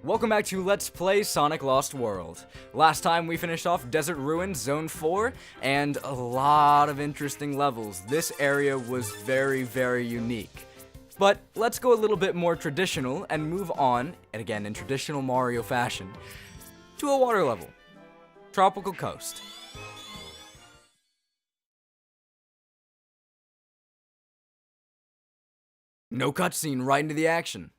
Welcome back to Let's Play Sonic Lost World. Last time we finished off Desert Ruins Zone 4, and a lot of interesting levels. This area was very, very unique. But let's go a little bit more traditional and move on, and again in traditional Mario fashion, to a water level. Tropical Coast. No cutscene, right into the action.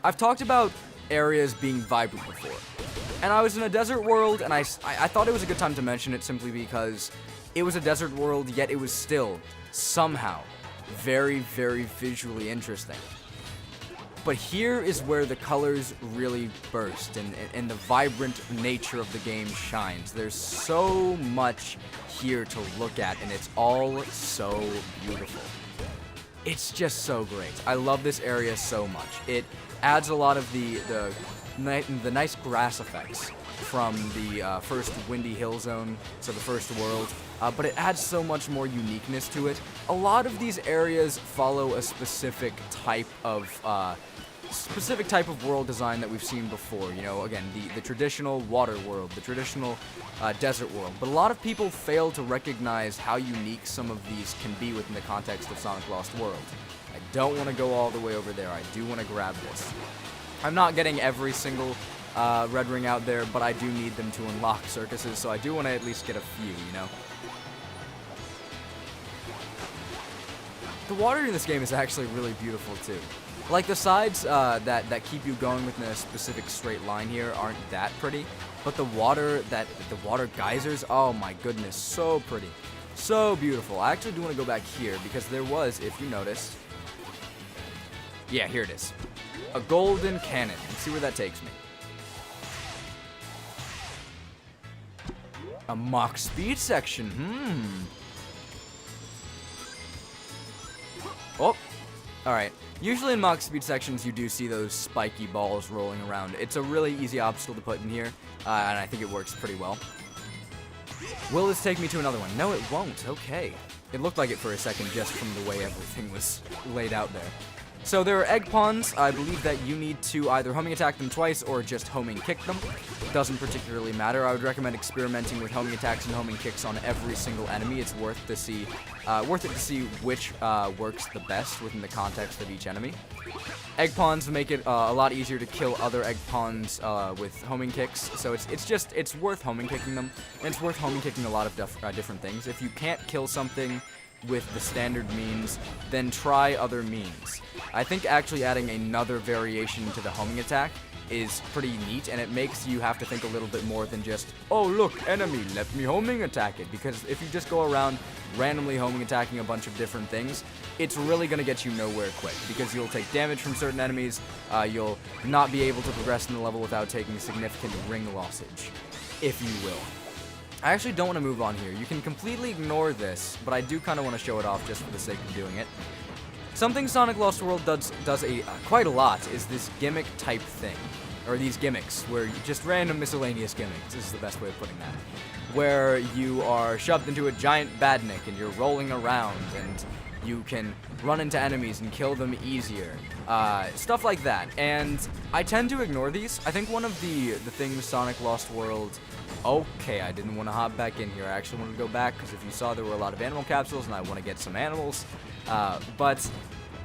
I've talked about areas being vibrant before, and I was in a desert world, and I thought it was a good time to mention it simply because it was a desert world, yet it was still, somehow, very, very visually interesting. But here is where the colors really burst, and the vibrant nature of the game shines. There's so much here to look at, and it's all so beautiful. It's just so great. I love this area so much. It adds a lot of the nice grass effects from the first Windy Hill Zone, so the first world, but it adds so much more uniqueness to it. A lot of these areas follow a specific type of world design that we've seen before. You know, again, the traditional water world, the traditional desert world. But a lot of people fail to recognize how unique some of these can be within the context of Sonic Lost World. I don't want to go all the way over there. I do want to grab this. I'm not getting every single red ring out there, but I do need them to unlock circuses, so I do want to at least get a few, you know? The water in this game is actually really beautiful, too. Like, the sides that keep you going within a specific straight line here aren't that pretty, but the water geysers, oh my goodness, so pretty. So beautiful. I actually do want to go back here, because there was, if you noticed, yeah, here it is. A golden cannon. Let's see where that takes me. A Mach speed section. Oh. Alright. Usually in Mach speed sections, you do see those spiky balls rolling around. It's a really easy obstacle to put in here, and I think it works pretty well. Will this take me to another one? No, it won't. Okay. It looked like it for a second just from the way everything was laid out there. So there are egg pawns. I believe that you need to either homing attack them twice or just homing kick them. Doesn't particularly matter. I would recommend experimenting with homing attacks and homing kicks on every single enemy. It's worth it to see which works the best within the context of each enemy. Egg pawns make it a lot easier to kill other egg pawns with homing kicks. So it's worth homing kicking them, and it's worth homing kicking a lot of different things. If you can't kill something with the standard means, then try other means. I think actually adding another variation to the homing attack is pretty neat, and it makes you have to think a little bit more than just, oh look, enemy, let me homing attack it, because if you just go around randomly homing attacking a bunch of different things, it's really going to get you nowhere quick, because you'll take damage from certain enemies, you'll not be able to progress in the level without taking significant ring lossage, if you will. I actually don't want to move on here. You can completely ignore this, but I do kind of want to show it off just for the sake of doing it. Something Sonic Lost World does quite a lot is this gimmick type thing, or these gimmicks, where you just random miscellaneous gimmicks, this is the best way of putting that, where you are shoved into a giant badnik and you're rolling around and you can run into enemies and kill them easier, stuff like that. And I tend to ignore these. I think one of the things Sonic Lost World, okay, I didn't want to hop back in here. I actually wanted to go back because if you saw, there were a lot of animal capsules and I want to get some animals. But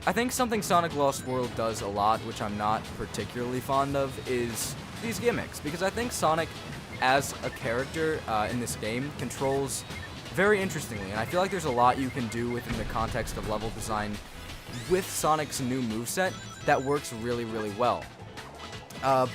I think something Sonic Lost World does a lot, which I'm not particularly fond of, is these gimmicks. Because I think Sonic, as a character in this game, controls very interestingly. And I feel like there's a lot you can do within the context of level design with Sonic's new moveset that works really, really well.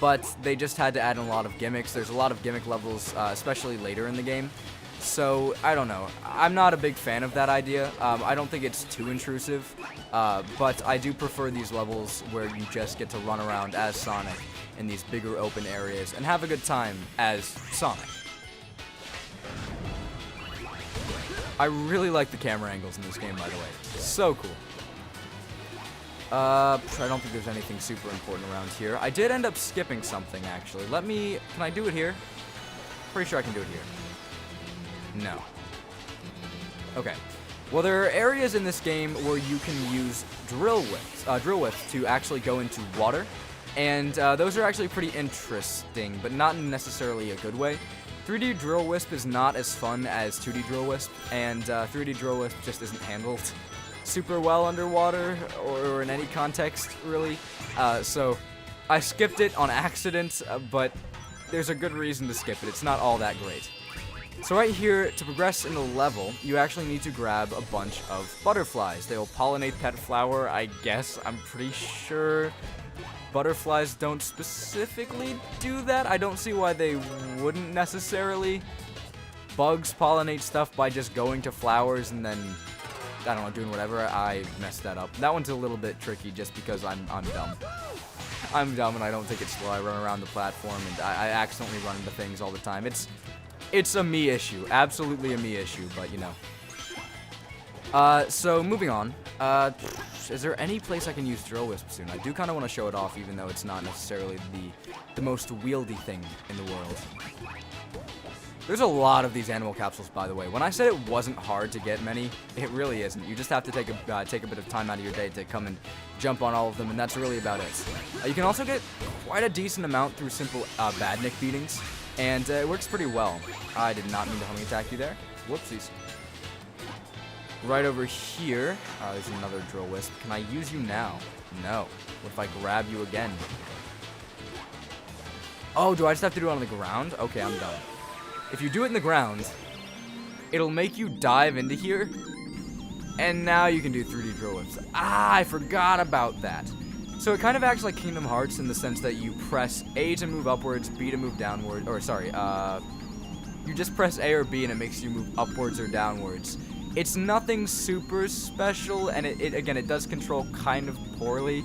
But they just had to add in a lot of gimmicks. There's a lot of gimmick levels, especially later in the game. So, I don't know. I'm not a big fan of that idea. I don't think it's too intrusive. But I do prefer these levels where you just get to run around as Sonic in these bigger open areas and have a good time as Sonic. I really like the camera angles in this game, by the way. So cool. I don't think there's anything super important around here. I did end up skipping something, actually. Can I do it here? Pretty sure I can do it here. No. Okay. Well, there are areas in this game where you can use drill whips to actually go into water. And those are actually pretty interesting, but not in necessarily a good way. 3D Drill Wisp is not as fun as 2D Drill Wisp, and 3D Drill Wisp just isn't handled super well underwater or in any context, really. So I skipped it on accident, but there's a good reason to skip it. It's not all that great. So right here, to progress in the level, you actually need to grab a bunch of butterflies. They'll pollinate pet flower, I guess. I'm pretty sure butterflies don't specifically do that. I don't see why they wouldn't necessarily. Bugs pollinate stuff by just going to flowers and then, I don't know, doing whatever. I messed that up. That one's a little bit tricky just because I'm dumb. I'm dumb and I don't think it's slow. I run around the platform and I accidentally run into things all the time. It's a me issue. Absolutely a me issue, but you know. So moving on. Is there any place I can use Drill Wisp soon? I do kind of want to show it off, even though it's not necessarily the most wieldy thing in the world. There's a lot of these animal capsules, by the way. When I said it wasn't hard to get many, it really isn't. You just have to take a bit of time out of your day to come and jump on all of them, and that's really about it. You can also get quite a decent amount through simple badnik beatings, and it works pretty well. I did not mean to homing attack you there. Whoopsies. Right over here, there's another Drill Wisp. Can I use you now? No. What if I grab you again? Oh, do I just have to do it on the ground? Okay, I'm done. If you do it in the ground, it'll make you dive into here, and now you can do 3D Drill Whips. Ah, I forgot about that. So it kind of acts like Kingdom Hearts in the sense that you press A to move upwards, B to move downward, or sorry, you just press A or B and it makes you move upwards or downwards. It's nothing super special, and it does control kind of poorly,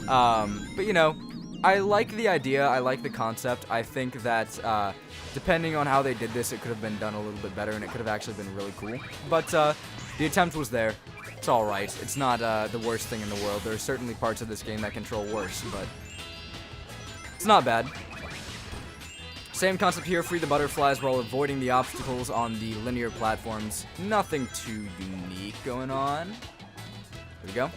but you know, I like the idea, I like the concept. I think that depending on how they did this, it could have been done a little bit better, and it could have actually been really cool. But the attempt was there. It's alright. It's not the worst thing in the world. There are certainly parts of this game that control worse, but it's not bad. Same concept here, free the butterflies while avoiding the obstacles on the linear platforms. Nothing too unique going on. Here we go.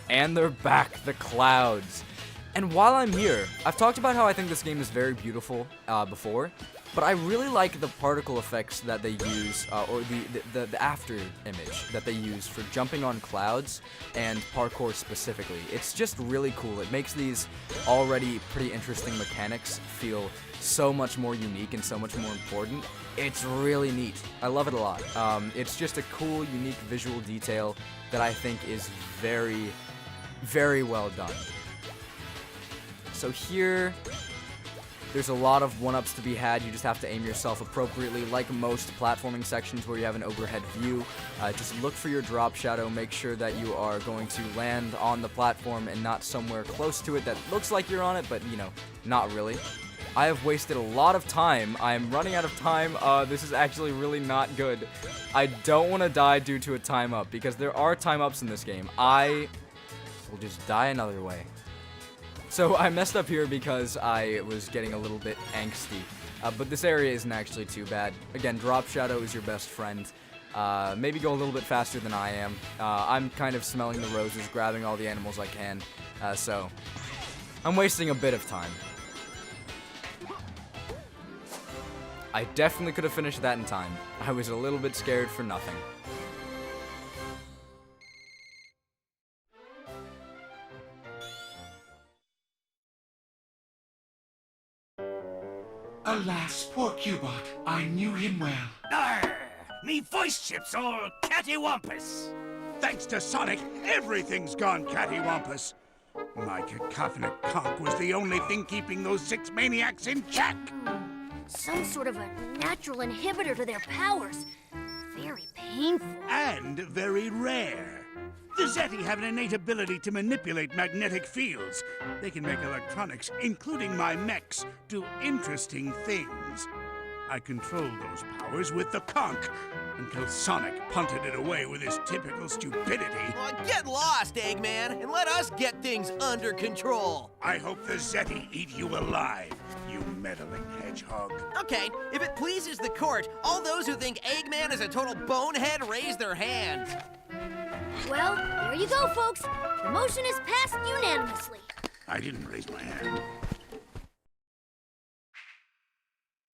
And they're back, the clouds. And while I'm here, I've talked about how I think this game is very beautiful before, but I really like the particle effects that they use, or the after image that they use for jumping on clouds and parkour specifically. It's just really cool. It makes these already pretty interesting mechanics feel so much more unique and so much more important. It's really neat. I love it a lot. It's just a cool, unique visual detail that I think is very, very well done. So here, there's a lot of one-ups to be had. You just have to aim yourself appropriately, like most platforming sections where you have an overhead view. Just look for your drop shadow. Make sure that you are going to land on the platform and not somewhere close to it that looks like you're on it, but, you know, not really. I have wasted a lot of time. I'm running out of time. This is actually really not good. I don't want to die due to a time-up, because there are time-ups in this game. I will just die another way. So I messed up here because I was getting a little bit angsty, but this area isn't actually too bad. Again, drop shadow is your best friend. Maybe go a little bit faster than I am. I'm kind of smelling the roses, grabbing all the animals I can, so I'm wasting a bit of time. I definitely could have finished that in time. I was a little bit scared for nothing. Alas, poor Cubot. I knew him well. Arr! Me voice chip's all cattywampus. Thanks to Sonic, everything's gone cattywampus. My cacophonic conch was the only thing keeping those 6 maniacs in check. Some sort of a natural inhibitor to their powers. Very painful. And very rare. The Zeti have an innate ability to manipulate magnetic fields. They can make electronics, including my mechs, do interesting things. I controlled those powers with the conch until Sonic punted it away with his typical stupidity. Well, get lost, Eggman, and let us get things under control. I hope the Zeti eat you alive, you meddling hedgehog. Okay, if it pleases the court, all those who think Eggman is a total bonehead raise their hands. Well, there you go, folks. The motion is passed unanimously. I didn't raise my hand.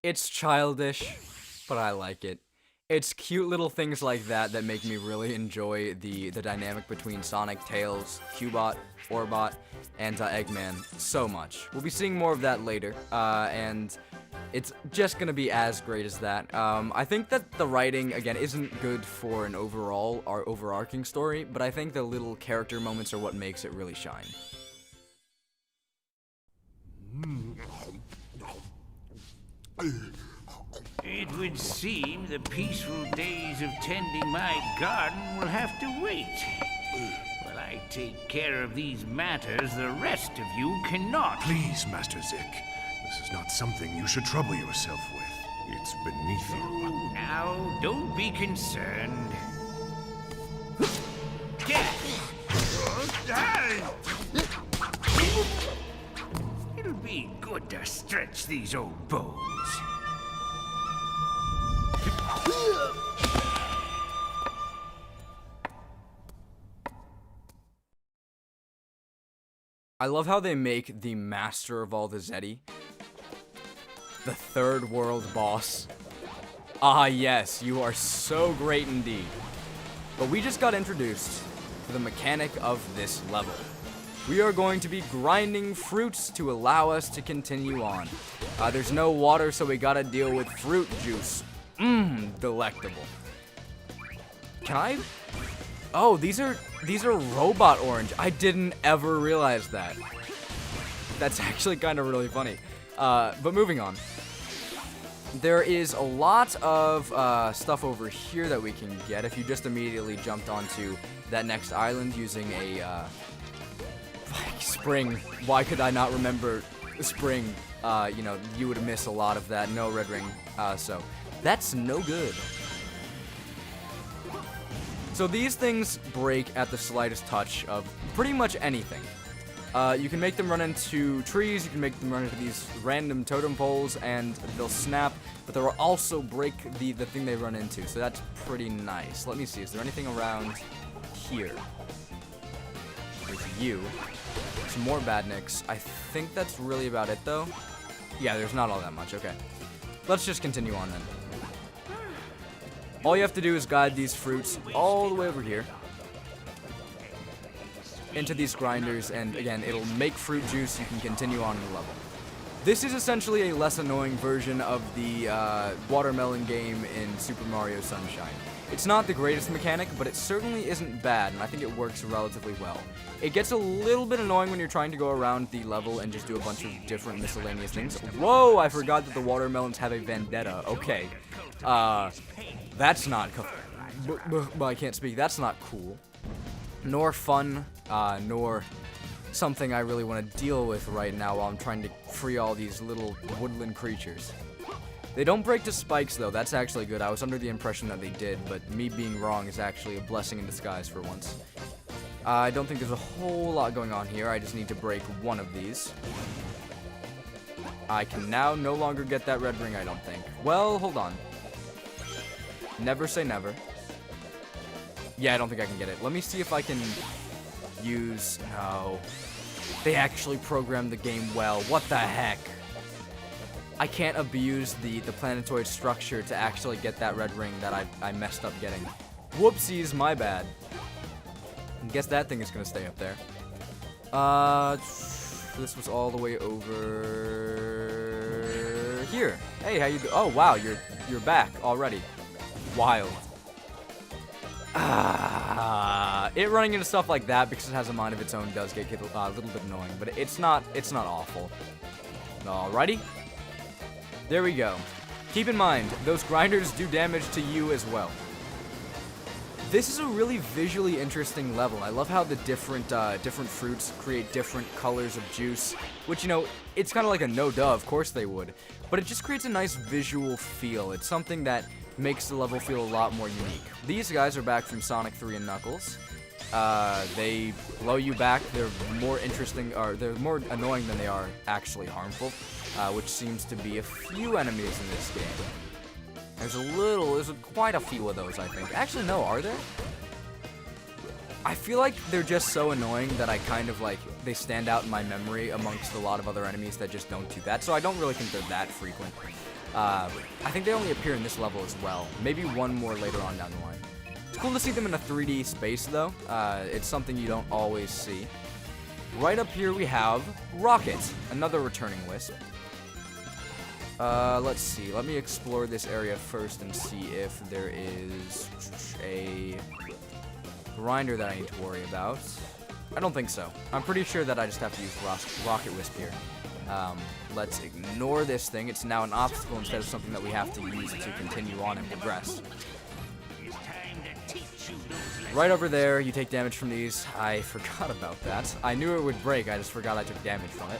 It's childish, but I like it. It's cute little things like that that make me really enjoy the dynamic between Sonic, Tails, Cubot, Orbot, and Eggman so much. We'll be seeing more of that later, and it's just gonna be as great as that. I think that the writing, again, isn't good for an overall or overarching story, but I think the little character moments are what makes it really shine. It would seem the peaceful days of tending my garden will have to wait. While I take care of these matters, the rest of you cannot. Please, Master Zik. This is not something you should trouble yourself with. It's beneath you. Now, don't be concerned. Get! It'll be good to stretch these old bones. I love how they make the master of all the Zeti the third world boss. Ah yes, you are so great indeed. But we just got introduced to the mechanic of this level. We are going to be grinding fruits to allow us to continue on. There's no water, so we gotta deal with fruit juice. Delectable. Can I? Oh, these are robot orange. I didn't ever realize that. That's actually kind of really funny. But moving on. There is a lot of stuff over here that we can get if you just immediately jumped onto that next island using a spring. Why could I not remember spring? You know, you would miss a lot of that. No red ring. So that's no good. So these things break at the slightest touch of pretty much anything. You can make them run into trees, you can make them run into these random totem poles, and they'll snap, but they'll also break the thing they run into, so that's pretty nice. Let me see, is there anything around here? There's you. Some more badniks. I think that's really about it, though. Yeah, there's not all that much, okay. Let's just continue on, then. All you have to do is guide these fruits all the way over here into these grinders, and again, it'll make fruit juice. You can continue on in the level. This is essentially a less annoying version of the watermelon game in Super Mario Sunshine. It's not the greatest mechanic, but it certainly isn't bad, and I think it works relatively well. It gets a little bit annoying when you're trying to go around the level and just do a bunch of different miscellaneous things. Whoa, I forgot that the watermelons have a vendetta. Okay. That's not I can't speak. That's not cool. Nor fun, nor something I really want to deal with right now while I'm trying to free all these little woodland creatures. They don't break to spikes, though. That's actually good. I was under the impression that they did, but me being wrong is actually a blessing in disguise for once. I don't think there's a whole lot going on here. I just need to break one of these. I can now no longer get that red ring, I don't think. Well, hold on. Never say never. Yeah, I don't think I can get it. Let me see if I can use... No. They actually programmed the game well. What the heck? I can't abuse the planetoid structure to actually get that red ring that I messed up getting. Whoopsies, my bad. I guess that thing is going to stay up there. This was all the way over... here. Hey, how you do? Oh, wow, you're back already. Wild. It running into stuff like that because it has a mind of its own does get a little bit annoying, but it's not awful. Alrighty. There we go. Keep in mind, those grinders do damage to you as well. This is a really visually interesting level. I love how the different fruits create different colors of juice, which, you know, it's kind of like a no-duh, of course they would, but it just creates a nice visual feel. It's something that makes the level feel a lot more unique. These guys are back from Sonic 3 and Knuckles. They blow you back. They're more interesting, or they're more annoying than they are actually harmful, which seems to be a few enemies in this game. There's quite a few of those, I think. Actually, no, are there? I feel like they're just so annoying that I kind of like, they stand out in my memory amongst a lot of other enemies that just don't do that, so I don't really think they're that frequent. I think they only appear in this level as well. Maybe one more later on down the line. It's cool to see them in a 3D space though. It's something you don't always see. Right up here we have Rocket, another returning Wisp. Let's see. Let me explore this area first and see if there is a grinder that I need to worry about. I don't think so. I'm pretty sure that I just have to use Rocket Wisp here. Let's ignore this thing. It's now an obstacle instead of something that we have to use to continue on and progress. Right over there, you take damage from these. I forgot about that. I knew it would break, I just forgot I took damage from it.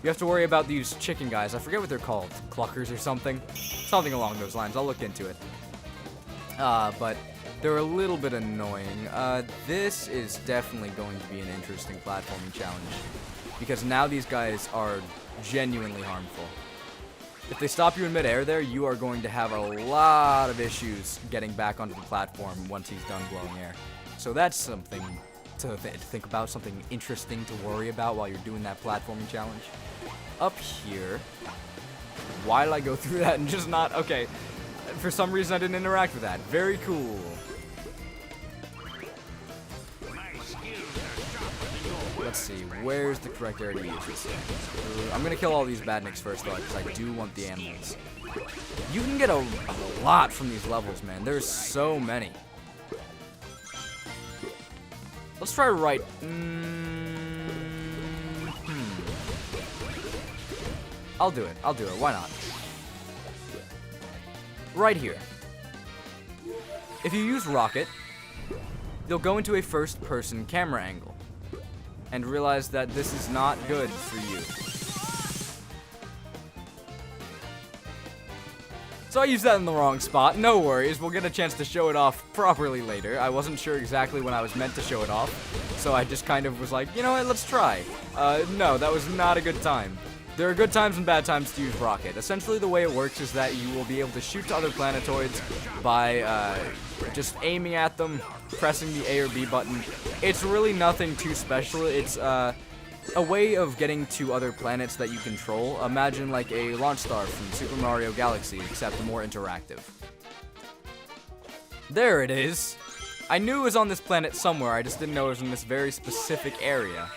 You have to worry about these chicken guys. I forget what they're called. Cluckers or something? Something along those lines. I'll look into it. But they're a little bit annoying. This is definitely going to be an interesting platforming challenge, because now these guys are genuinely harmful. If they stop you in midair there, you are going to have a lot of issues getting back onto the platform once he's done blowing air. So that's something to think about, something interesting to worry about while you're doing that platforming challenge. Up here, why did I go through that and just not? Okay, for some reason I didn't interact with that. Very cool. Let's see, where's the correct area to use this? I'm gonna kill all these badniks first though, because I do want the animals. You can get a lot from these levels, man. There's so many. Let's try right. I'll do it. Why not? Right here. If you use Rocket, you'll go into a first-person camera angle and realize that this is not good for you. So I used that in the wrong spot. No worries, we'll get a chance to show it off properly later. I wasn't sure exactly when I was meant to show it off, so I just kind of was like, you know what, let's try. No, that was not a good time. There are good times and bad times to use Rocket. Essentially, the way it works is that you will be able to shoot to other planetoids by just aiming at them, pressing the A or B button. It's really nothing too special. It's a way of getting to other planets that you control. Imagine like a launch star from Super Mario Galaxy, except more interactive. There it is. I knew it was on this planet somewhere, I just didn't know it was in this very specific area.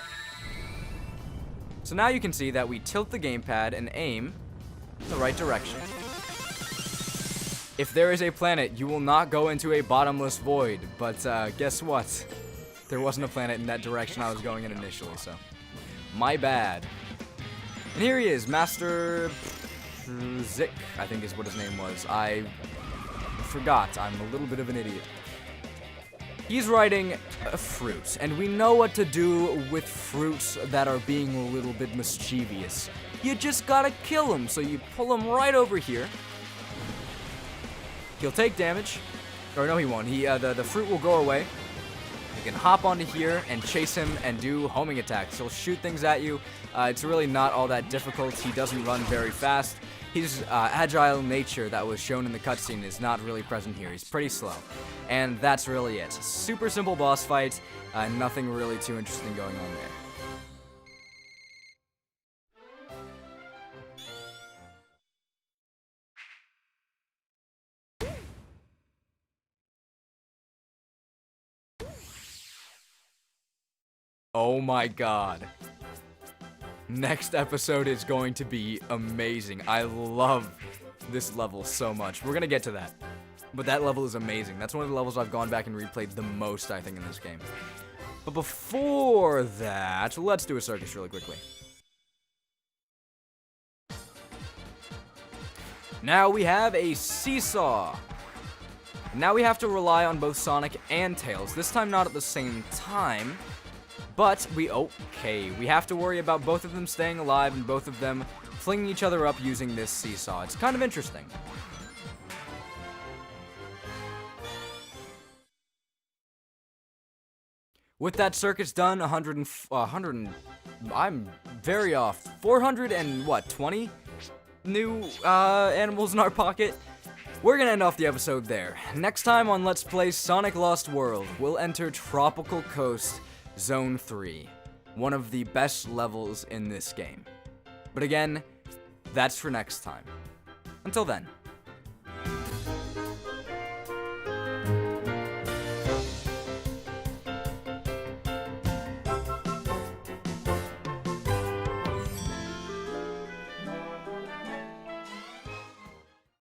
So now you can see that we tilt the gamepad and aim in the right direction. If there is a planet, you will not go into a bottomless void, but guess what? There wasn't a planet in that direction I was going in initially, so my bad. And here he is, Master Zik, I think is what his name was. I forgot, I'm a little bit of an idiot. He's riding a fruit, and we know what to do with fruits that are being a little bit mischievous. You just gotta kill him, so you pull him right over here. He'll take damage. Or no, he won't. The fruit will go away. You can hop onto here and chase him and do homing attacks. He'll shoot things at you. It's really not all that difficult. He doesn't run very fast. His agile nature that was shown in the cutscene is not really present here. He's pretty slow. And that's really it. Super simple boss fight. Nothing really too interesting going on there. Oh my god. Next episode is going to be amazing. I love this level so much. We're gonna get to that. But that level is amazing. That's one of the levels I've gone back and replayed the most, I think, in this game. But before that, let's do a circus really quickly. Now we have a seesaw. Now we have to rely on both Sonic and Tails. This time not at the same time. But we have to worry about both of them staying alive and both of them flinging each other up using this seesaw. It's kind of interesting. With that circuit's done, I'm very off. 420 new animals in our pocket. we're gonna end off the episode there. Next time on Let's Play Sonic Lost World, we'll enter Tropical Coast Zone 3, one of the best levels in this game. But again, that's for next time. Until then.